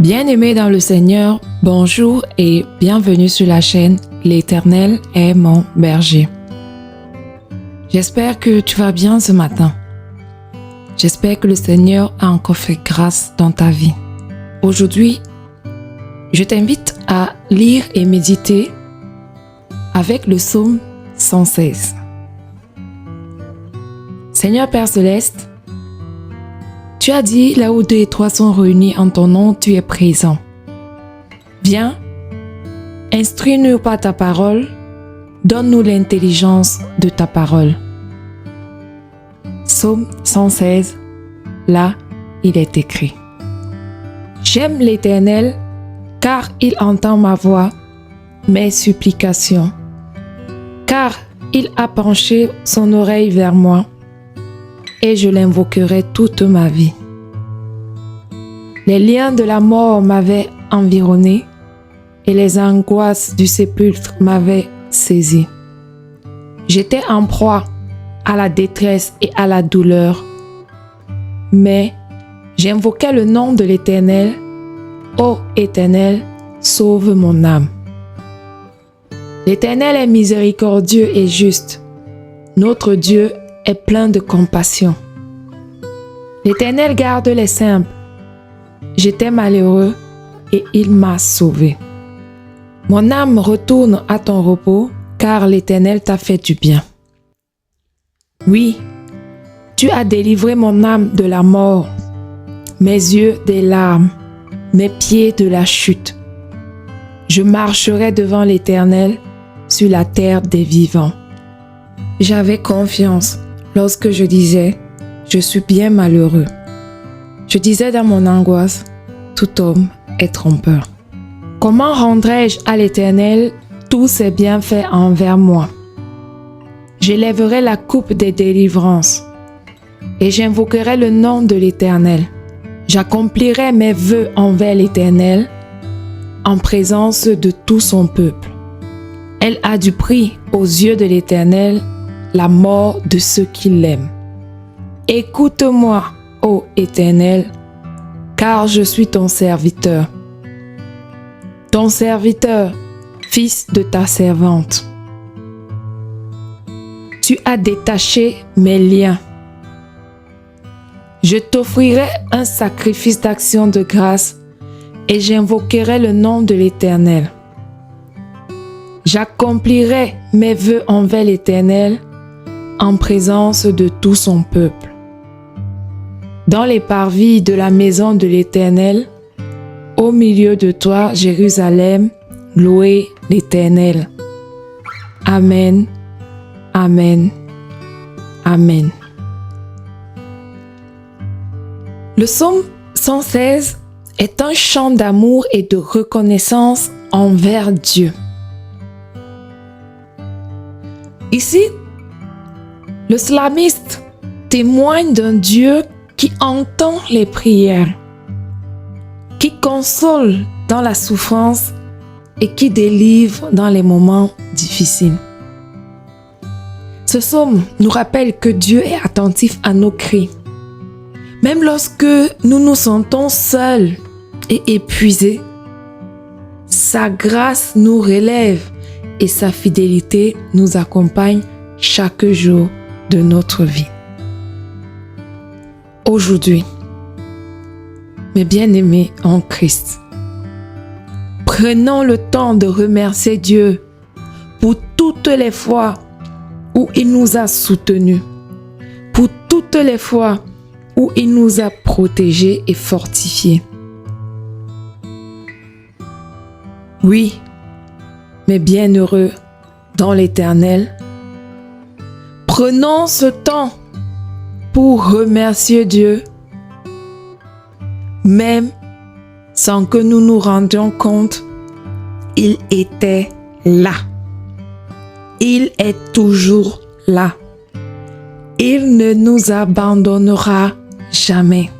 Bien-aimés dans le Seigneur, bonjour et bienvenue sur la chaîne L'Éternel est mon berger. J'espère que tu vas bien ce matin. J'espère que le Seigneur a encore fait grâce dans ta vie. Aujourd'hui, je t'invite à lire et méditer avec le psaume 116. Seigneur Père Céleste, tu as dit, là où deux et trois sont réunis en ton nom, tu es présent. Viens, instruis-nous par ta parole, donne-nous l'intelligence de ta parole. Psaume 116, là, il est écrit. J'aime l'Éternel, car il entend ma voix, mes supplications. Car il a penché son oreille vers moi, et je l'invoquerai toute ma vie. Les liens de la mort m'avaient environné et les angoisses du sépulcre m'avaient saisi. J'étais en proie à la détresse et à la douleur, mais j'invoquais le nom de l'Éternel. Ô Éternel, sauve mon âme. L'Éternel est miséricordieux et juste. Notre Dieu est plein de compassion. L'Éternel garde les simples. J'étais malheureux et il m'a sauvé. Mon âme retourne à ton repos, car l'Éternel t'a fait du bien. Oui, tu as délivré mon âme de la mort, mes yeux des larmes, mes pieds de la chute. Je marcherai devant l'Éternel sur la terre des vivants. J'avais confiance lorsque je disais, je suis bien malheureux. Je disais dans mon angoisse, tout homme est trompeur. Comment rendrai-je à l'Éternel tous ses bienfaits envers moi? J'élèverai la coupe des délivrances et j'invoquerai le nom de l'Éternel. J'accomplirai mes vœux envers l'Éternel en présence de tout son peuple. Elle a du prix aux yeux de l'Éternel la mort de ceux qui l'aiment. Écoute-moi, ô Éternel, car je suis ton serviteur, fils de ta servante. Tu as détaché mes liens. Je t'offrirai un sacrifice d'action de grâce et j'invoquerai le nom de l'Éternel. J'accomplirai mes vœux envers l'Éternel en présence de tout son peuple. Dans les parvis de la maison de l'Éternel, au milieu de toi, Jérusalem, louez l'Éternel. Amen, amen, amen. Le psaume 116 est un chant d'amour et de reconnaissance envers Dieu. Ici, le psalmiste témoigne d'un Dieu qui entend les prières, qui console dans la souffrance et qui délivre dans les moments difficiles. Ce psaume nous rappelle que Dieu est attentif à nos cris. Même lorsque nous nous sentons seuls et épuisés, sa grâce nous relève et sa fidélité nous accompagne chaque jour de notre vie. Aujourd'hui, mes bien-aimés en Christ, prenons le temps de remercier Dieu pour toutes les fois où il nous a soutenus, pour toutes les fois où il nous a protégés et fortifiés. Oui, mes bienheureux dans l'Éternel, prenons ce temps pour remercier Dieu, même sans que nous nous rendions compte, il était là. Il est toujours là. Il ne nous abandonnera jamais.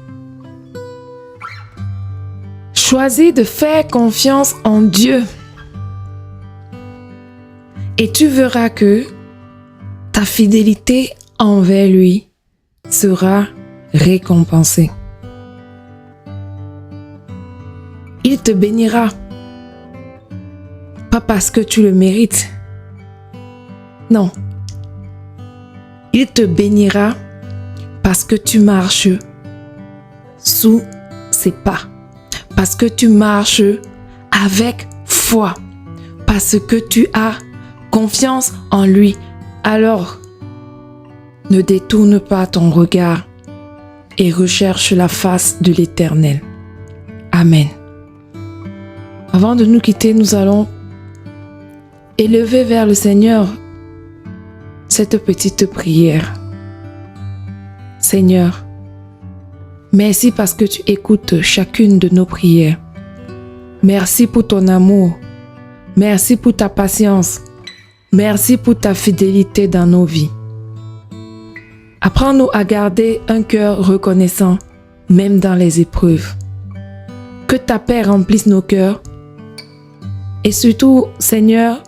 Choisis de faire confiance en Dieu et tu verras que ta fidélité envers lui sera récompensée. il te bénira. Pas parce que tu le mérites. Non. Il te bénira parce que tu marches sous ses pas. Parce que tu marches avec foi. Parce que tu as confiance en lui. Alors, ne détourne pas ton regard et recherche la face de l'Éternel. Amen. Avant de nous quitter, nous allons élever vers le Seigneur cette petite prière. Seigneur, merci parce que tu écoutes chacune de nos prières. Merci pour ton amour. Merci pour ta patience. Merci pour ta fidélité dans nos vies. Apprends-nous à garder un cœur reconnaissant, même dans les épreuves. Que ta paix remplisse nos cœurs. Et surtout, Seigneur,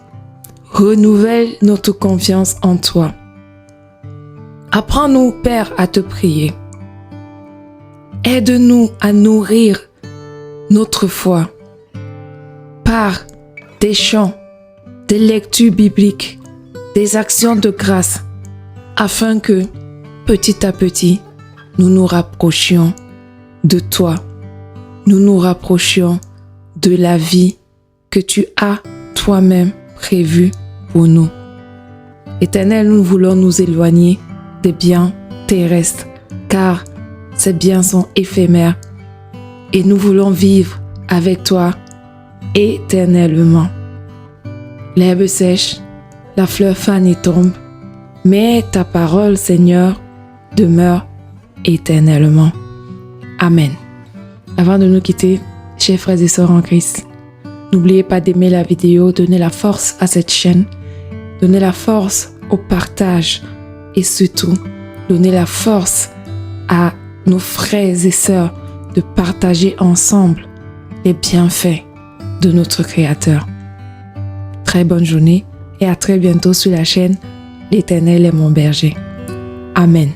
renouvelle notre confiance en toi. Apprends-nous, Père, à te prier. Aide-nous à nourrir notre foi par des chants, des lectures bibliques, des actions de grâce, afin que, petit à petit, nous nous rapprochions de toi. Nous nous rapprochions de la vie que tu as toi-même prévue pour nous. Éternel, nous voulons nous éloigner des biens terrestres, car ces biens sont éphémères et nous voulons vivre avec toi éternellement. L'herbe sèche, la fleur fane et tombe, mais ta parole, Seigneur, demeure éternellement. Amen. Avant de nous quitter, chers frères et sœurs en Christ, n'oubliez pas d'aimer la vidéo, donner la force à cette chaîne, donner la force au partage et surtout, donner la force à nos frères et sœurs de partager ensemble les bienfaits de notre Créateur. Très bonne journée et à très bientôt sur la chaîne L'Éternel est mon berger. Amen.